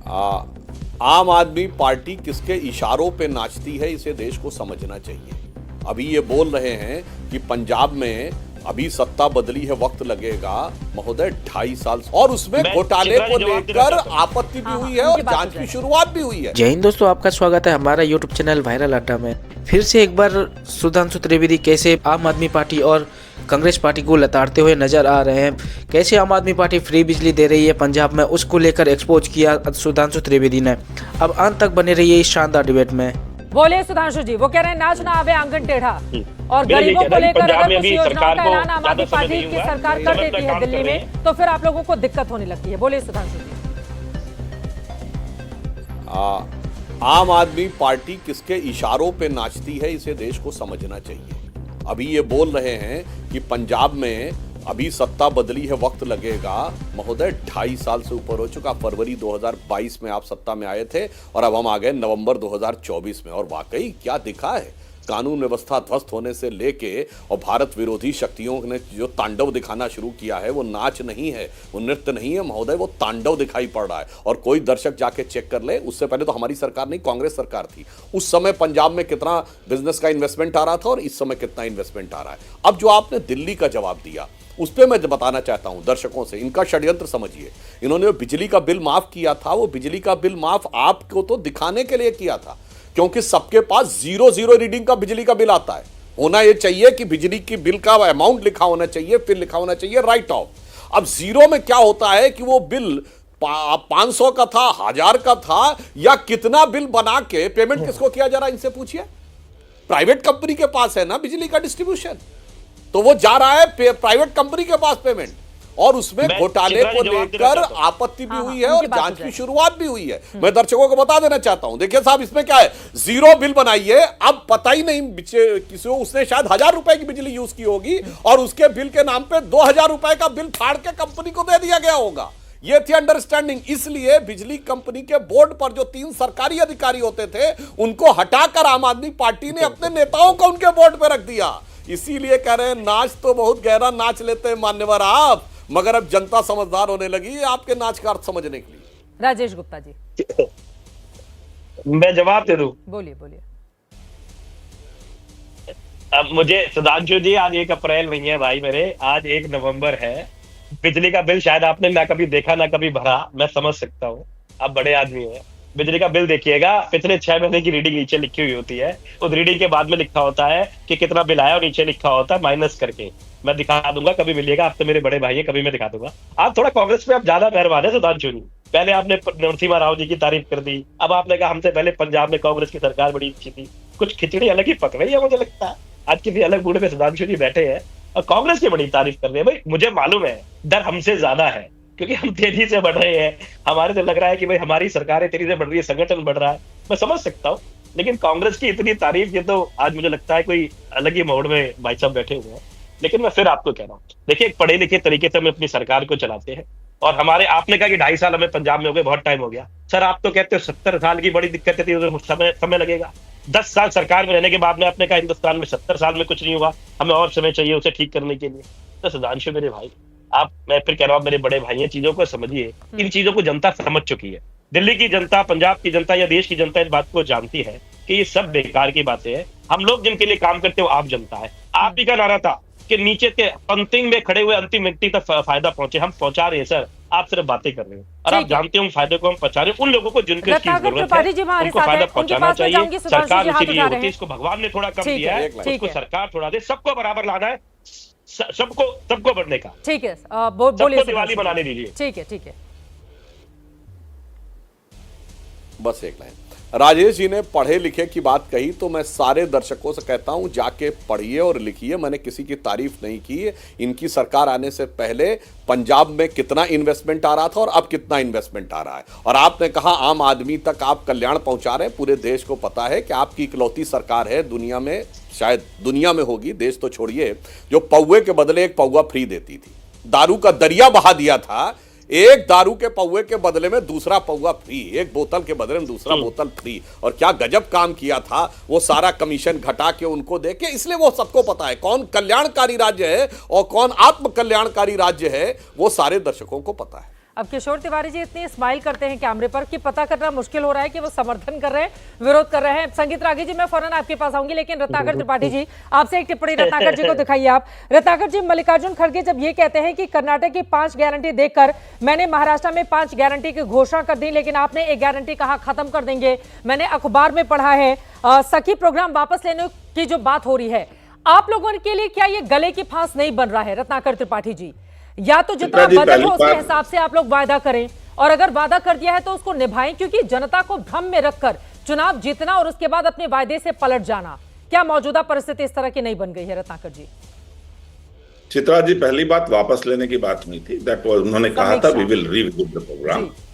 आ, आम आदमी पार्टी किसके इशारों पे नाचती है, इसे देश को समझना चाहिए। अभी ये बोल रहे हैं कि पंजाब में अभी सत्ता बदली है, वक्त लगेगा। महोदय 2.5 साल और उसमें घोटाले को लेकर आपत्ति भी हुई है और जांच की शुरुआत भी हुई है। जय हिंद दोस्तों, आपका स्वागत है हमारा यूट्यूब चैनल वायरल अड्डा में। फिर से एक बार सुधांशु त्रिवेदी कैसे आम आदमी पार्टी और कांग्रेस पार्टी को लताड़ते हुए नजर आ रहे हैं। कैसे आम आदमी पार्टी फ्री बिजली दे रही है पंजाब में, उसको लेकर एक्सपोज किया सुधांशु त्रिवेदी ने। अब अंत तक बने रहिए इस शानदार डिबेट में। बोले सुधांशु जी, वो कह रहे हैं नाच ना आवे आंगन टेढ़ा, और गरीबों को लेकर अगर कुछ योजनाओं का ऐलान आम आदमी पार्टी की सरकार कर देती है दिल्ली में, तो फिर आप लोगों को दिक्कत होने लगती है। बोले सुधांशु जी। आम आदमी पार्टी किसके इशारों पे नाचती है, इसे देश को समझना चाहिए। अभी ये बोल रहे हैं कि पंजाब में अभी सत्ता बदली है, वक्त लगेगा। महोदय 2.5 साल से ऊपर हो चुका। फरवरी 2022 में आप सत्ता में आए थे और अब हम आ गए नवंबर 2024 में, और वाकई क्या दिखा है। कानून व्यवस्था ध्वस्त होने से लेके और भारत विरोधी शक्तियों ने जो तांडव दिखाना शुरू किया है, वो नाच नहीं है, वो नृत्य नहीं है महोदय, वो तांडव दिखाई पड़ रहा है। और कोई दर्शक जाके चेक कर ले, उससे पहले तो हमारी सरकार नहीं, कांग्रेस सरकार थी। उस समय पंजाब में कितना बिजनेस का इन्वेस्टमेंट आ रहा था और इस समय कितना इन्वेस्टमेंट आ रहा है। अब जो आपने दिल्ली का जवाब दिया, उस पर मैं बताना चाहता हूं दर्शकों से, इनका षड्यंत्र समझिए। इन्होंने बिजली का बिल माफ किया था, वो बिजली का बिल माफ आपको तो दिखाने के लिए किया था, क्योंकि सबके पास 0 रीडिंग का बिजली का बिल आता है। होना यह चाहिए कि बिजली की बिल का अमाउंट लिखा होना चाहिए, फिर लिखा होना चाहिए राइट ऑफ। अब 0 में क्या होता है कि वो बिल 500 का था, 1000 का था, या कितना बिल बना के पेमेंट किसको किया जा रहा है, इनसे पूछिए। प्राइवेट कंपनी के पास है ना बिजली का डिस्ट्रीब्यूशन, तो वो जा रहा है प्राइवेट कंपनी के पास पेमेंट, और उसमें घोटाले को लेकर आपत्ति भी हुई है और जांच की शुरुआत भी हुई है। मैं दर्शकों को बता देना चाहता हूं, देखिए साहब, इसमें क्या है, 0 बिल बनाइए। अब पता ही नहीं किसी को, उसने शायद 1000 रुपए की बिजली यूज की होगी और उसके बिल के नाम पे 2000 रुपए का बिल फाड़ के कंपनी को दे दिया गया होगा। ये थी अंडरस्टैंडिंग। इसलिए बिजली कंपनी के बोर्ड पर जो 3 सरकारी अधिकारी होते थे, उनको हटाकर आम आदमी पार्टी ने अपने नेताओं को उनके बोर्ड पर रख दिया। इसीलिए कह रहे हैं नाच तो बहुत गहरा नाच लेते हैं मान्यवर आप, मगर अब जनता समझदार होने लगी आपके नाच का अर्थ समझने के लिए। राजेश गुप्ता जी, मैं जवाब दे दूं? बोलिए बोलिए। अब मुझे सुधांशु जी, आज 1 अप्रैल नहीं है भाई मेरे, आज 1 नवंबर है। बिजली का बिल शायद आपने ना कभी देखा ना कभी भरा, मैं समझ सकता हूँ, आप बड़े आदमी हैं। बिजली का बिल देखिएगा, पिछले 6 महीने की रीडिंग नीचे लिखी हुई होती है। उस रीडिंग के बाद में लिखा होता है कि कितना बिल आया, और नीचे लिखा होता है माइनस करके। मैं दिखा दूंगा, कभी मिलिएगा, आप तो मेरे बड़े भाई हैं, कभी मैं दिखा दूंगा। आप थोड़ा कांग्रेस पे आप ज्यादा मेहरबान है सुधांशु जी। पहले आपने नरसिम्हा राव जी की तारीफ कर दी, अब आपने कहा हमसे पहले पंजाब में कांग्रेस की सरकार बड़ी अच्छी थी। कुछ खिचड़ी अलग ही पक रही है मुझे लगता है। आज किसी अलग बूढ़े पे सुधांशु जी बैठे हैं और कांग्रेस की बड़ी तारीफ कर रहे हैं। भाई मुझे मालूम है डर हमसे ज्यादा है, क्योंकि हम तेजी से बढ़ रहे हैं। हमारे तो लग रहा है कि भाई हमारी सरकारें तेजी से बढ़ रही है, संगठन बढ़ रहा है, मैं समझ सकता हूँ। लेकिन कांग्रेस की इतनी तारीफ, ये तो आज मुझे लगता है कोई अलग ही मोड में भाई साहब बैठे हुए हैं। लेकिन मैं फिर आपको कह रहा हूँ, देखिए, एक पढ़े लिखे तरीके से हम अपनी सरकार को चलाते हैं। और हमारे, आपने कहा कि 2.5 साल हमें पंजाब में हो गए, बहुत टाइम हो गया। सर आप तो कहते हो 70 साल की बड़ी दिक्कत थी, समय लगेगा। 10 साल सरकार में रहने के बाद में आपने कहा हिंदुस्तान में 70 साल में कुछ नहीं हुआ, हमें और समय चाहिए उसे ठीक करने के लिए। तो सुधांशु मेरे भाई, आप, मैं फिर कह रहा हूँ, मेरे बड़े भाई हैं, चीजों को समझिए। इन चीजों को जनता समझ चुकी है। दिल्ली की जनता, पंजाब की जनता या देश की जनता इस बात को जानती है कि ये सब बेकार की बातें हैं। हम लोग जिनके लिए काम करते हो आप जनता है। आप ही का नारा था कि नीचे के पंक्तिंग में खड़े हुए अंतिम व्यक्ति तक फायदा पहुंचे, हम पहुंचा रहे हैं सर, आप सिर्फ बातें कर रहे हो। और आप जानते हो फायदे को हम पहुंचा रहे हैं उन लोगों को जिनको इसकी जरूरत है, उनको फायदा पहुंचाना चाहिए। सरकार इसीलिए होती है, इसको भगवान ने थोड़ा कम दिया है, उसको सरकार थोड़ा दे। सबको बराबर लाना है, सबको बढ़ने का। ठीक है, बोलिए, दिवाली बनाने दीजिए। ठीक है, ठीक है। बस एक लाइन, राजेश जी ने पढ़े लिखे की बात कही, तो मैं सारे दर्शकों से कहता हूं जाके पढ़िए और लिखिए। मैंने किसी की तारीफ नहीं की। इनकी सरकार आने से पहले पंजाब में कितना इन्वेस्टमेंट आ रहा था और अब कितना इन्वेस्टमेंट आ रहा है। और आपने कहा आम आदमी तक आप कल्याण पहुंचा रहे हैं। पूरे देश को पता है कि आपकी इकलौती सरकार है दुनिया में, शायद दुनिया में होगी, देश तो छोड़िए, जो पौवे के बदले 1 पौवा फ्री देती थी। दारू का दरिया बहा दिया था, एक दारू के पौवे के बदले में दूसरा पौवा फ्री, एक बोतल के बदले में दूसरा बोतल फ्री। और क्या गजब काम किया था, वो सारा कमीशन घटा के उनको दे के। इसलिए वो सबको पता है कौन कल्याणकारी राज्य है और कौन आत्म कल्याणकारी राज्य है, वो सारे दर्शकों को पता है। अब किशोर तिवारी जी इतनी स्माइल करते हैं कैमरे पर कि पता करना मुश्किल हो रहा है कि वो समर्थन कर रहे हैं, विरोध कर रहे हैं। संगीत रागी जी, मैं फौरन आपके पास आऊंगी, लेकिन रत्नाकर त्रिपाठी जी, आपसे एक टिप्पणी रत्नाकर जी को दिखाइए आप। रत्नाकर जी, मल्लिकार्जुन खड़गे जब ये कहते हैं कि कर्नाटक की 5 गारंटी देखकर मैंने महाराष्ट्र में 5 गारंटी की घोषणा कर दी, लेकिन आपने एक गारंटी कहा खत्म कर देंगे। मैंने अखबार में पढ़ा है सखी प्रोग्राम वापस लेने की जो बात हो रही है, आप लोगों के लिए क्या ये गले की फांस नहीं बन रहा है रत्नाकर त्रिपाठी जी? या तो जितना बजट हो उसके हिसाब से आप लोग वायदा करें, और अगर वादा कर दिया है तो उसको निभाएं, क्योंकि जनता को भ्रम में रखकर चुनाव जीतना और उसके बाद अपने वायदे से पलट जाना, क्या मौजूदा परिस्थिति इस तरह की नहीं बन गई है रत्नाकर जी? चित्रा जी, पहली बात वापस लेने की बात नहीं थी, दैट वाज उन्होंने कहा था we will revisit the programme.